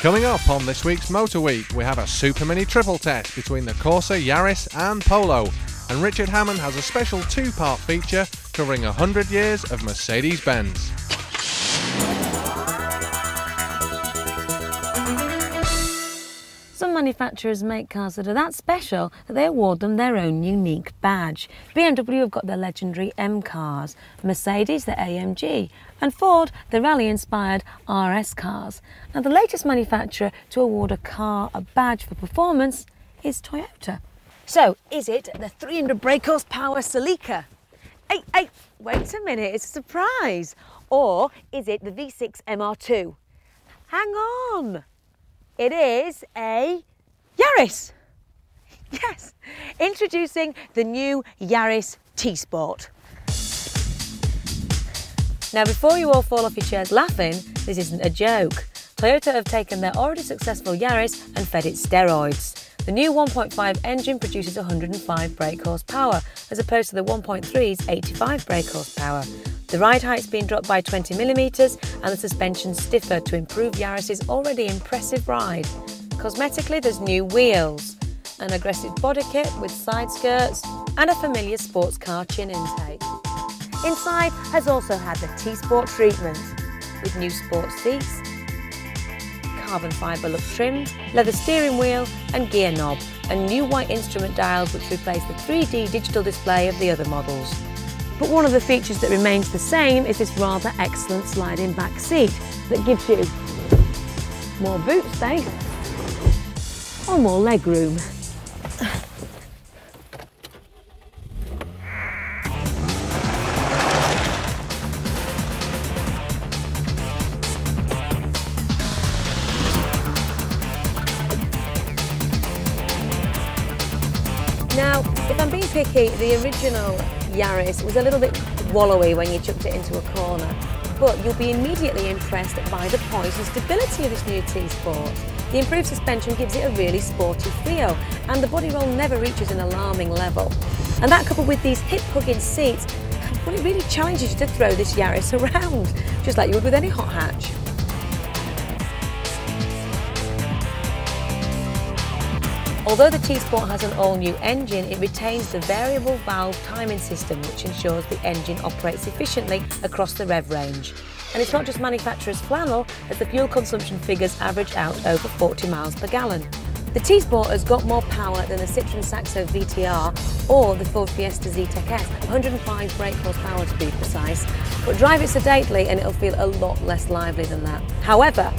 Coming up on this week's Motor Week, we have a Super Mini triple test between the Corsa, Yaris and Polo. And Richard Hammond has a special two-part feature covering 100 years of Mercedes-Benz. Some manufacturers make cars that are that special that they award them their own unique badge. BMW have got their legendary M cars, Mercedes their AMG, and Ford their rally-inspired RS cars. Now the latest manufacturer to award a car a badge for performance is Toyota. So is it the 300 brake horsepower Celica? Hey, wait a minute, it's a surprise. Or is it the V6 MR2? Hang on. It is a Yaris. Yes, introducing the new Yaris T Sport. Now, before you all fall off your chairs laughing, this isn't a joke. Toyota have taken their already successful Yaris and fed it steroids. The new 1.5 engine produces 105 brake horsepower, as opposed to the 1.3's 85 brake horsepower. The ride height's been dropped by 20mm and the suspension stiffer to improve Yaris's already impressive ride. Cosmetically, there's new wheels, an aggressive body kit with side skirts and a familiar sports car chin intake. Inside has also had the T Sport treatment, with new sport seats, carbon fibre look trims, leather steering wheel and gear knob, and new white instrument dials which replace the 3D digital display of the other models. But one of the features that remains the same is this rather excellent sliding back seat that gives you more boot space or more leg room. Now, if I'm being picky, the original Yaris was a little bit wallowy when you chucked it into a corner, but you'll be immediately impressed by the poise and stability of this new T Sport. The improved suspension gives it a really sporty feel, and the body roll never reaches an alarming level. And that, coupled with these hip-hugging seats, well, it really challenges you to throw this Yaris around, just like you would with any hot hatch. Although the T Sport has an all-new engine, it retains the variable valve timing system, which ensures the engine operates efficiently across the rev range. And it's not just manufacturer's flannel, as the fuel consumption figures average out over 40 miles per gallon. The T Sport has got more power than the Citroën Saxo VTR or the Ford Fiesta Zetec S, 105 brake horsepower to be precise, but drive it sedately and it'll feel a lot less lively than that. However,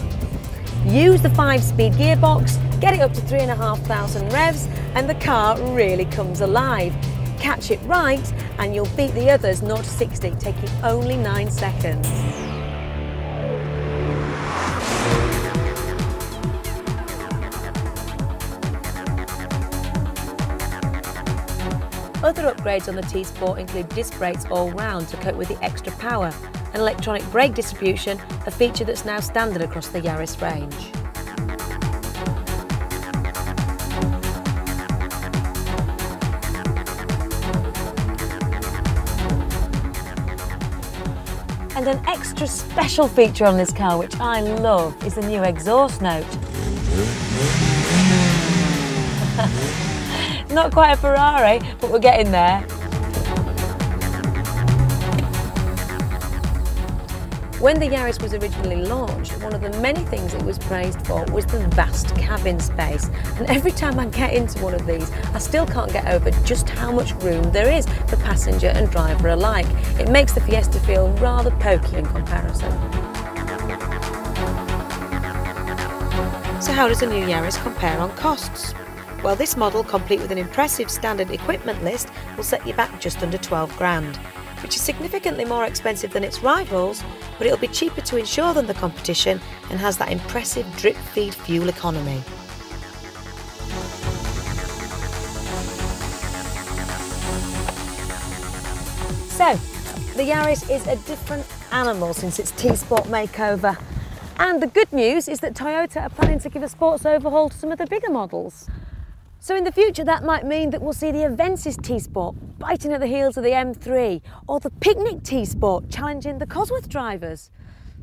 use the 5-speed gearbox, get it up to 3,500 revs, and the car really comes alive. Catch it right and you'll beat the others 0 to 60, taking only 9 seconds. Other upgrades on the T Sport include disc brakes all round to cope with the extra power, and electronic brake distribution, a feature that's now standard across the Yaris range. And an extra special feature on this car, which I love, is the new exhaust note. Not quite a Ferrari, but we're getting there. When the Yaris was originally launched, one of the many things it was praised for was the vast cabin space. And every time I get into one of these, I still can't get over just how much room there is for passenger and driver alike. It makes the Fiesta feel rather pokey in comparison. So how does the new Yaris compare on costs? Well, this model, complete with an impressive standard equipment list, will set you back just under 12 grand, which is significantly more expensive than its rivals, but it'll be cheaper to insure than the competition and has that impressive drip feed fuel economy. So, the Yaris is a different animal since its T Sport makeover. And the good news is that Toyota are planning to give a sports overhaul to some of the bigger models. So in the future that might mean that we'll see the Avensis T Sport biting at the heels of the M3, or the Picnic T Sport challenging the Cosworth drivers.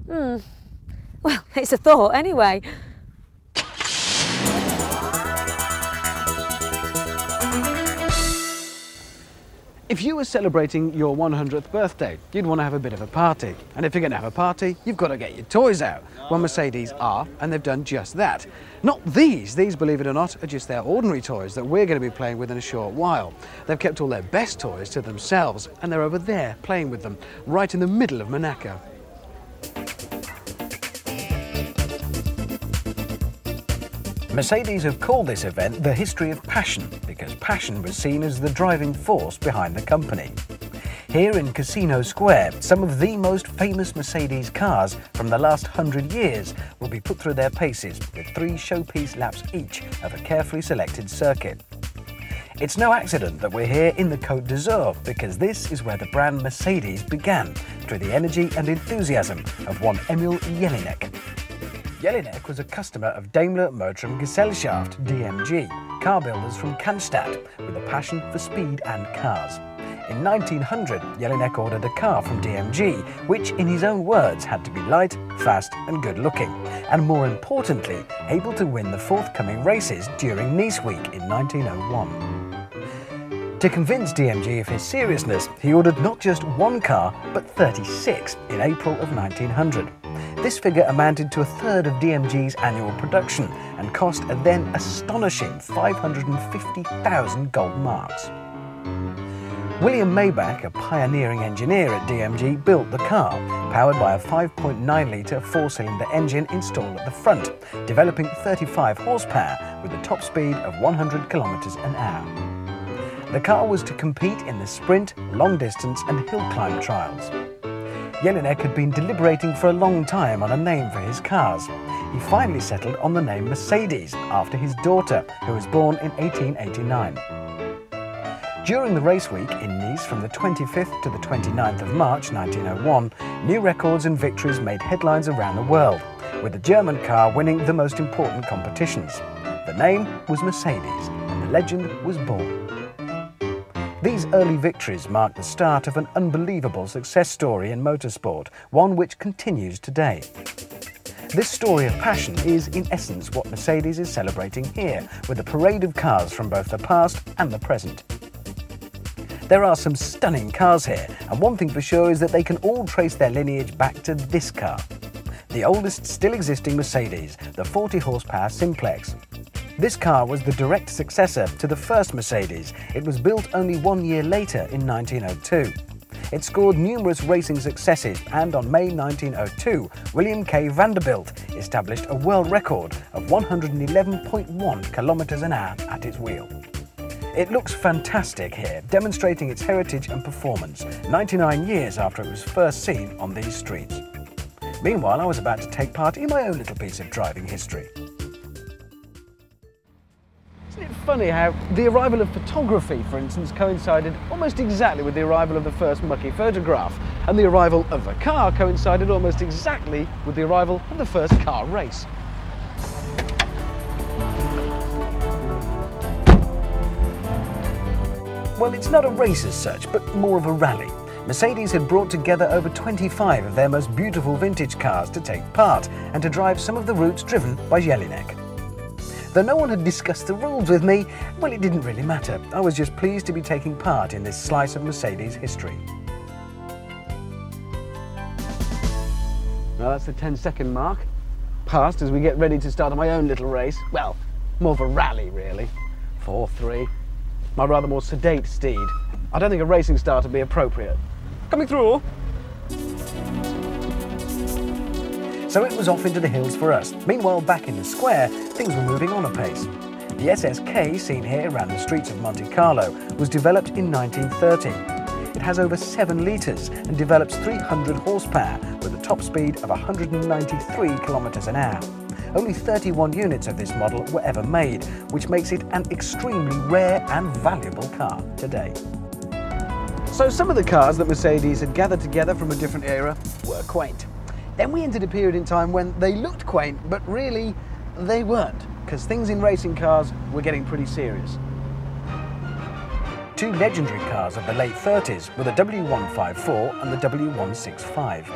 Well, it's a thought anyway. If you were celebrating your 100th birthday, you'd want to have a bit of a party. And if you're going to have a party, you've got to get your toys out. Well, Mercedes are, and they've done just that. Not these. These, believe it or not, are just their ordinary toys that we're going to be playing with in a short while. They've kept all their best toys to themselves, and they're over there playing with them, right in the middle of Monaco. Mercedes have called this event the History of Passion because passion was seen as the driving force behind the company. Here in Casino Square, some of the most famous Mercedes cars from the last 100 years will be put through their paces with 3 showpiece laps each of a carefully selected circuit. It's no accident that we're here in the Côte d'Azur because this is where the brand Mercedes began through the energy and enthusiasm of one Emil Jelinek. Jelinek was a customer of Daimler Motoren Gesellschaft, DMG, car builders from Cannstatt, with a passion for speed and cars. In 1900, Jelinek ordered a car from DMG, which, in his own words, had to be light, fast and good-looking, and more importantly, able to win the forthcoming races during Nice Week in 1901. To convince DMG of his seriousness, he ordered not just 1 car, but 36 in April of 1900. This figure amounted to 1/3 of DMG's annual production and cost a then astonishing 550,000 gold marks. William Maybach, a pioneering engineer at DMG, built the car, powered by a 5.9-litre 4-cylinder engine installed at the front, developing 35 horsepower with a top speed of 100 km/h. The car was to compete in the sprint, long distance and hill climb trials. Jelinek had been deliberating for a long time on a name for his cars. He finally settled on the name Mercedes after his daughter, who was born in 1889. During the race week in Nice from the 25th to the 29th of March 1901, new records and victories made headlines around the world, with the German car winning the most important competitions. The name was Mercedes, and the legend was born. These early victories marked the start of an unbelievable success story in motorsport, one which continues today. This story of passion is, in essence, what Mercedes is celebrating here, with a parade of cars from both the past and the present. There are some stunning cars here, and one thing for sure is that they can all trace their lineage back to this car. The oldest still existing Mercedes, the 40 horsepower Simplex. This car was the direct successor to the first Mercedes. It was built only 1 year later in 1902. It scored numerous racing successes, and on May 1902, William K. Vanderbilt established a world record of 111.1 km/h at its wheel. It looks fantastic here, demonstrating its heritage and performance, 99 years after it was first seen on these streets. Meanwhile, I was about to take part in my own little piece of driving history. Isn't it funny how the arrival of photography, for instance, coincided almost exactly with the arrival of the first mucky photograph, and the arrival of a car coincided almost exactly with the arrival of the first car race. Well, it's not a race as such, but more of a rally. Mercedes had brought together over 25 of their most beautiful vintage cars to take part and to drive some of the routes driven by Jelinek. Though no one had discussed the rules with me, well, it didn't really matter. I was just pleased to be taking part in this slice of Mercedes history. Well, that's the 10-second mark. Passed as we get ready to start on my own little race. Well, more of a rally, really. 4-3. My rather more sedate steed. I don't think a racing start would be appropriate. Coming through. So it was off into the hills for us. Meanwhile, back in the square, things were moving on apace. The SSK, seen here around the streets of Monte Carlo, was developed in 1930. It has over 7 litres and develops 300 horsepower with a top speed of 193 km/h. Only 31 units of this model were ever made, which makes it an extremely rare and valuable car today. So some of the cars that Mercedes had gathered together from a different era were quaint. Then we entered a period in time when they looked quaint, but really they weren't, because things in racing cars were getting pretty serious. 2 legendary cars of the late 30s were the W154 and the W165.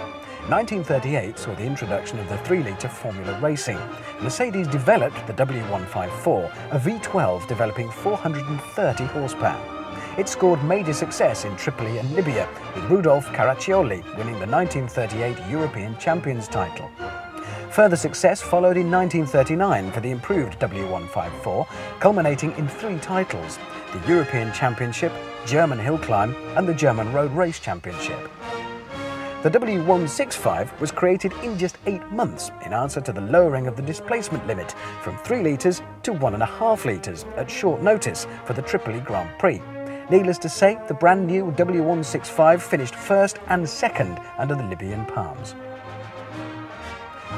1938 saw the introduction of the 3-litre Formula Racing. Mercedes developed the W154, a V12 developing 430 horsepower. it scored major success in Tripoli and Libya, with Rudolf Caraccioli winning the 1938 European Champions title. Further success followed in 1939 for the improved W154, culminating in 3 titles: the European Championship, German Hill Climb and the German Road Race Championship. The W165 was created in just 8 months in answer to the lowering of the displacement limit from 3 litres to 1.5 litres at short notice for the Tripoli Grand Prix. Needless to say, the brand new W165 finished first and second under the Libyan palms.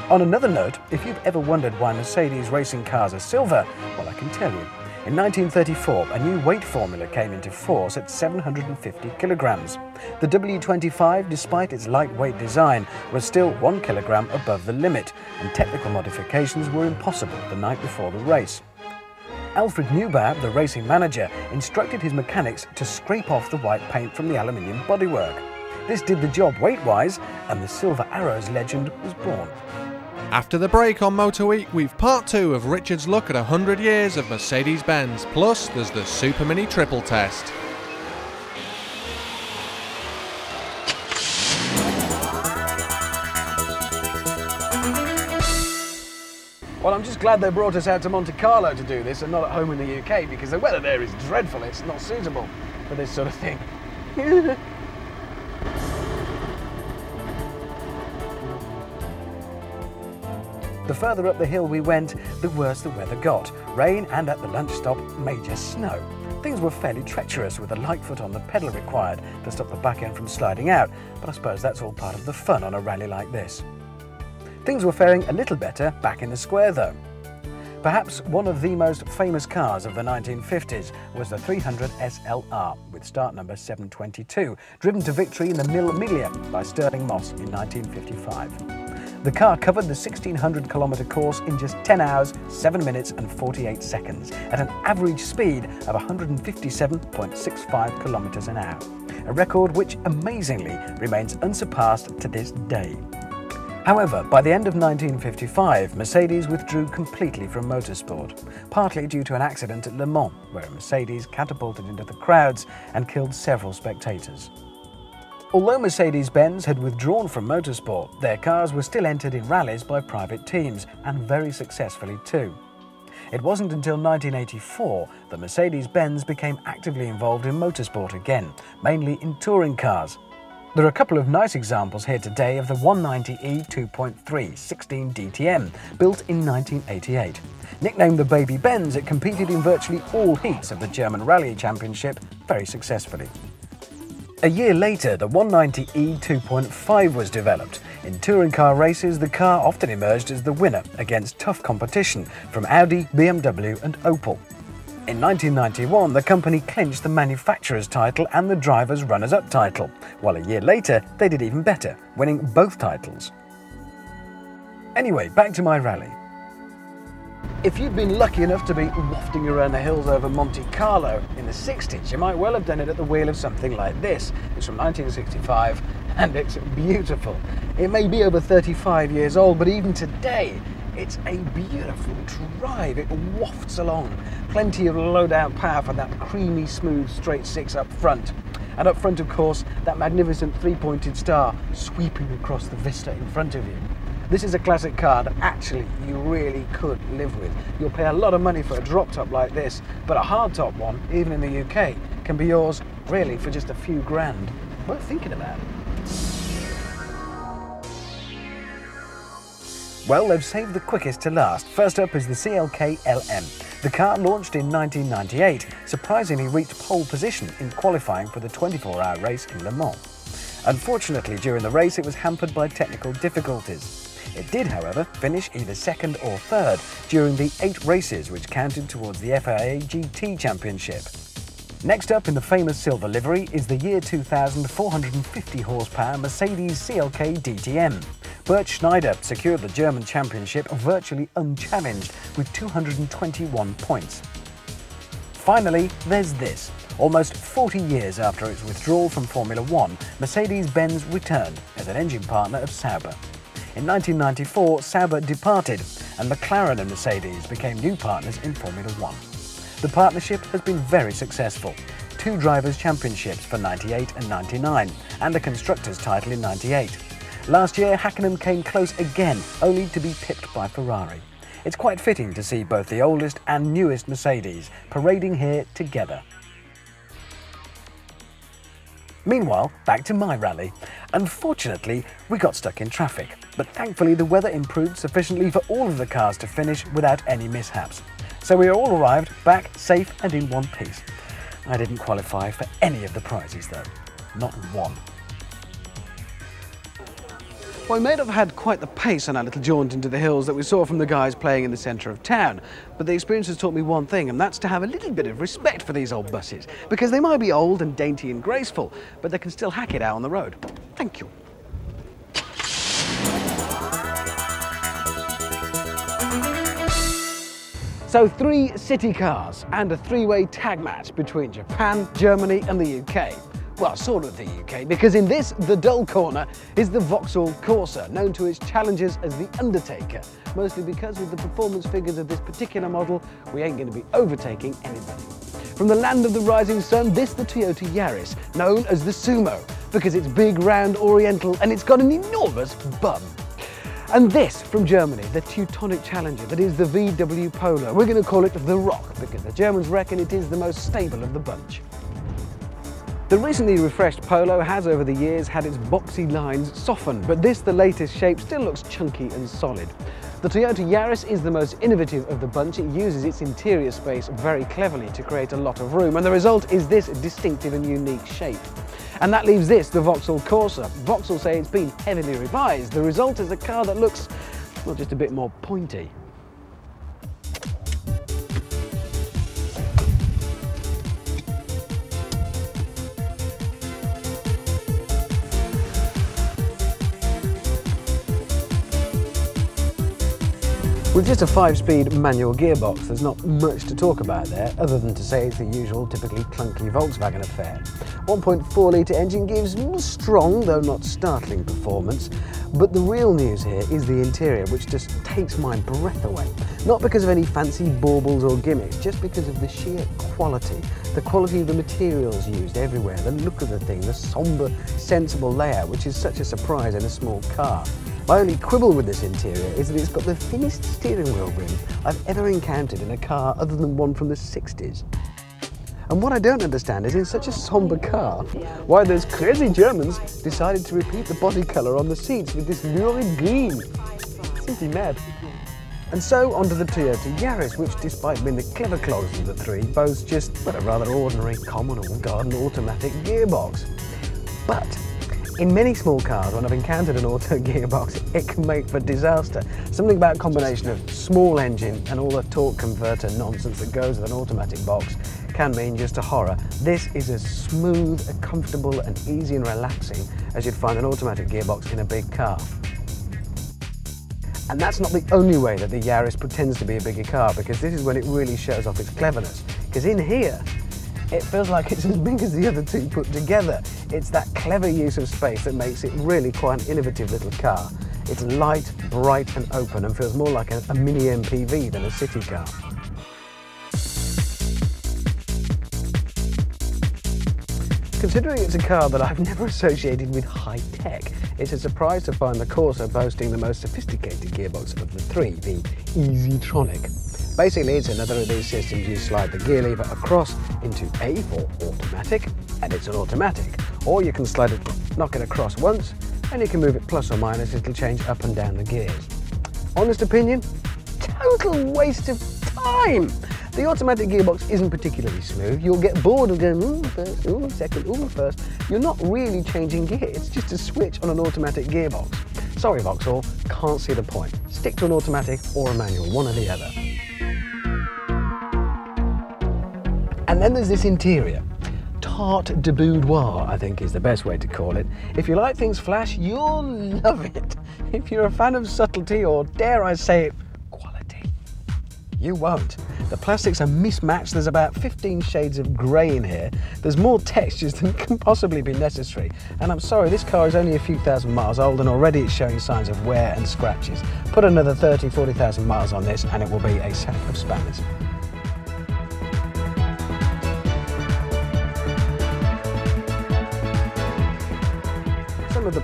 On another note, if you've ever wondered why Mercedes racing cars are silver, well, I can tell you. In 1934, a new weight formula came into force at 750 kilograms. The W25, despite its lightweight design, was still 1 kilogram above the limit, and technical modifications were impossible the night before the race. Alfred Neubauer, the racing manager, instructed his mechanics to scrape off the white paint from the aluminium bodywork. This did the job weight-wise, and the Silver Arrows legend was born. After the break on Motor Week, we've part 2 of Richard's look at 100 years of Mercedes-Benz, plus there's the Super Mini Triple Test. Well, I'm just glad they brought us out to Monte Carlo to do this and not at home in the UK, because the weather there is dreadful. It's not suitable for this sort of thing. The further up the hill we went, the worse the weather got. Rain and at the lunch stop, major snow. Things were fairly treacherous with a light foot on the pedal required to stop the back end from sliding out, but I suppose that's all part of the fun on a rally like this. Things were faring a little better back in the square though. Perhaps one of the most famous cars of the 1950s was the 300 SLR with start number 722, driven to victory in the Mille Miglia by Stirling Moss in 1955. The car covered the 1,600-kilometre course in just 10 hours, 7 minutes and 48 seconds at an average speed of 157.65 kilometres an hour, a record which amazingly remains unsurpassed to this day. However, by the end of 1955, Mercedes withdrew completely from motorsport, partly due to an accident at Le Mans, where a Mercedes catapulted into the crowds and killed several spectators. Although Mercedes-Benz had withdrawn from motorsport, their cars were still entered in rallies by private teams, and very successfully too. It wasn't until 1984 that Mercedes-Benz became actively involved in motorsport again, mainly in touring cars. There are a couple of nice examples here today of the 190e 2.3 16 DTM, built in 1988. Nicknamed the Baby Benz, it competed in virtually all heats of the German Rally Championship very successfully. A year later, the 190e 2.5 was developed. In touring car races, the car often emerged as the winner against tough competition from Audi, BMW and Opel. In 1991, the company clinched the manufacturer's title and the driver's runners-up title, while a year later they did even better, winning both titles. Anyway, back to my rally. If you'd been lucky enough to be wafting around the hills over Monte Carlo in the 60s, you might well have done it at the wheel of something like this. It's from 1965 and it's beautiful. It may be over 35 years old, but even today, it's a beautiful drive. It wafts along. Plenty of load-out power for that creamy, smooth, straight six up front. And up front, of course, that magnificent three-pointed star sweeping across the vista in front of you. This is a classic car that actually you really could live with. You'll pay a lot of money for a drop top like this, but a hardtop one, even in the UK, can be yours really for just a few grand. Worth thinking about. Well, they've saved the quickest to last. First up is the CLK LM. The car, launched in 1998, surprisingly reached pole position in qualifying for the 24-hour race in Le Mans. Unfortunately, during the race it was hampered by technical difficulties. It did, however, finish either second or third during the 8 races which counted towards the FIA GT Championship. Next up in the famous silver livery is the year 2000 450 horsepower Mercedes CLK DTM. Bert Schneider secured the German championship virtually unchallenged with 221 points. Finally, there's this. Almost 40 years after its withdrawal from Formula One, Mercedes-Benz returned as an engine partner of Sauber. In 1994, Sauber departed, and McLaren and Mercedes became new partners in Formula One. The partnership has been very successful. 2 Drivers' Championships for 98 and 99, and a Constructors' title in 98. Last year, Hammond came close again, only to be pipped by Ferrari. It's quite fitting to see both the oldest and newest Mercedes parading here together. Meanwhile, back to my rally. Unfortunately, we got stuck in traffic, but thankfully the weather improved sufficiently for all of the cars to finish without any mishaps. So we all arrived back safe and in one piece. I didn't qualify for any of the prizes though, not one. Well, we may have had quite the pace on our little jaunt into the hills that we saw from the guys playing in the centre of town, but the experience has taught me one thing, and that's to have a little bit of respect for these old buses, because they might be old and dainty and graceful, but they can still hack it out on the road. Thank you. So 3 city cars and a 3-way tag match between Japan, Germany and the UK. Well, sort of the UK, because in this, the dull corner, is the Vauxhall Corsa, known to its challengers as the Undertaker, mostly because with the performance figures of this particular model, we ain't going to be overtaking anybody. From the land of the rising sun, this the Toyota Yaris, known as the Sumo, because it's big, round, oriental, and it's got an enormous bum. And this, from Germany, the Teutonic Challenger, that is the VW Polo. We're going to call it the Rock, because the Germans reckon it is the most stable of the bunch. The recently refreshed Polo has over the years had its boxy lines softened, but this, the latest shape, still looks chunky and solid. The Toyota Yaris is the most innovative of the bunch. It uses its interior space very cleverly to create a lot of room, and the result is this distinctive and unique shape. And that leaves this, the Vauxhall Corsa. Vauxhall say it's been heavily revised. The result is a car that looks, well, just a bit more pointy. With just a 5-speed manual gearbox, there's not much to talk about there, other than to say it's the usual typically clunky Volkswagen affair. 1.4 litre engine gives strong, though not startling, performance, but the real news here is the interior, which just takes my breath away. Not because of any fancy baubles or gimmicks, just because of the sheer quality. The quality of the materials used everywhere, the look of the thing, the sombre, sensible layout, which is such a surprise in a small car. My only quibble with this interior is that it's got the thinnest steering wheel rim I've ever encountered in a car other than one from the 60s. And what I don't understand is in such a sombre car, why those crazy Germans decided to repeat the body colour on the seats with this lurid green. Simply mad. And so onto the Toyota Yaris, which despite being the clever clogs of the 3, boasts just a rather ordinary common or garden automatic gearbox. But in many small cars, when I've encountered an auto gearbox, it can make for disaster. Something about a combination of small engine and all the torque converter nonsense that goes with an automatic box can mean just a horror. This is as smooth, comfortable and easy and relaxing as you'd find an automatic gearbox in a big car. And that's not the only way that the Yaris pretends to be a bigger car, because this is when it really shows off its cleverness. Because in here, it feels like it's as big as the other 2 put together. It's that clever use of space that makes it really quite an innovative little car. It's light, bright and open and feels more like a mini MPV than a city car. Considering it's a car that I've never associated with high tech, it's a surprise to find the Corsa boasting the most sophisticated gearbox of the 3, the Easytronic. Basically, it's another of these systems you slide the gear lever across into A for automatic, and it's an automatic. Or you can slide it, knock it across once, and you can move it plus or minus, it'll change up and down the gears. Honest opinion? Total waste of time! The automatic gearbox isn't particularly smooth. You'll get bored of going, ooh, first, ooh, second, ooh, first. You're not really changing gear, it's just a switch on an automatic gearbox. Sorry, Vauxhall, can't see the point. Stick to an automatic or a manual, one or the other. And then there's this interior. Tarte de boudoir, I think is the best way to call it. If you like things flash, you'll love it. If you're a fan of subtlety, or dare I say it, quality, you won't. The plastics are mismatched. There's about 15 shades of grey in here. There's more textures than can possibly be necessary. And I'm sorry, this car is only a few thousand miles old and already it's showing signs of wear and scratches. Put another 30, 40,000 miles on this and it will be a sack of spanners.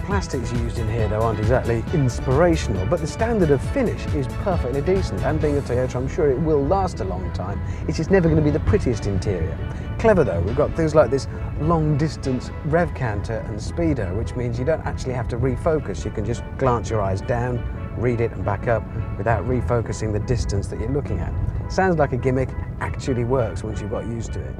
plastics used in here though aren't exactly inspirational, but the standard of finish is perfectly decent, and being a Toyota I'm sure it will last a long time. It's just never going to be the prettiest interior. Clever though, we've got things like this long distance rev counter and speedo, which means you don't actually have to refocus. You can just glance your eyes down, read it and back up without refocusing the distance that you're looking at. Sounds like a gimmick, actually works once you've got used to it.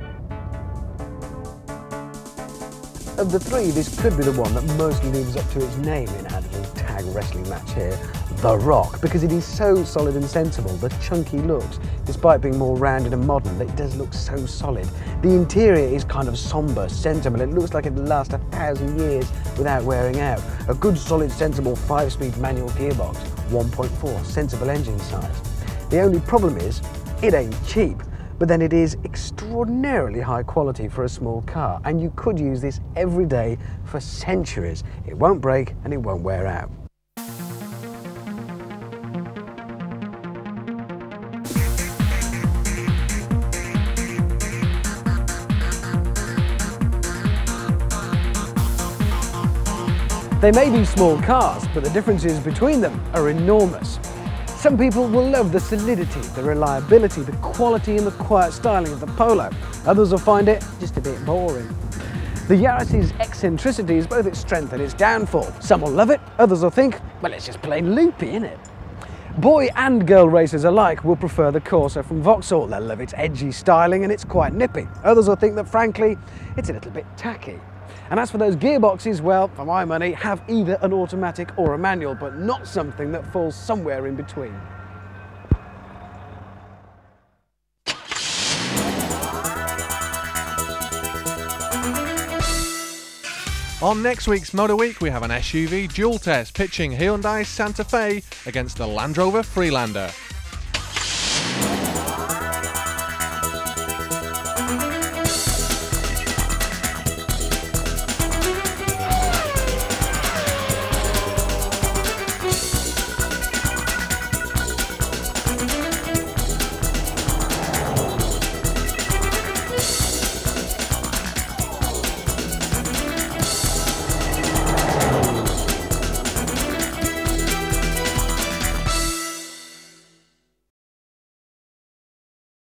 Of the three, this could be the one that most lives up to its name in our little tag wrestling match here, The Rock, because it is so solid and sensible. The chunky looks, despite being more rounded and modern, it does look so solid. The interior is kind of sombre, sensible. It looks like it'll last 1,000 years without wearing out. A good, solid, sensible 5-speed manual gearbox, 1.4, sensible engine size. The only problem is, it ain't cheap. But then it is extraordinarily high quality for a small car, and you could use this every day for centuries. It won't break and it won't wear out. They may be small cars, but the differences between them are enormous. Some people will love the solidity, the reliability, the quality and the quiet styling of the Polo. Others will find it just a bit boring. The Yaris's eccentricity is both its strength and its downfall. Some will love it, others will think, well, it's just plain loopy, isn't it? Boy and girl racers alike will prefer the Corsa from Vauxhall. They'll love its edgy styling and it's quite nippy. Others will think that, frankly, it's a little bit tacky. And as for those gearboxes, well, for my money, have either an automatic or a manual, but not something that falls somewhere in between. On next week's Motor Week, we have an SUV dual test pitching Hyundai's Santa Fe against the Land Rover Freelander.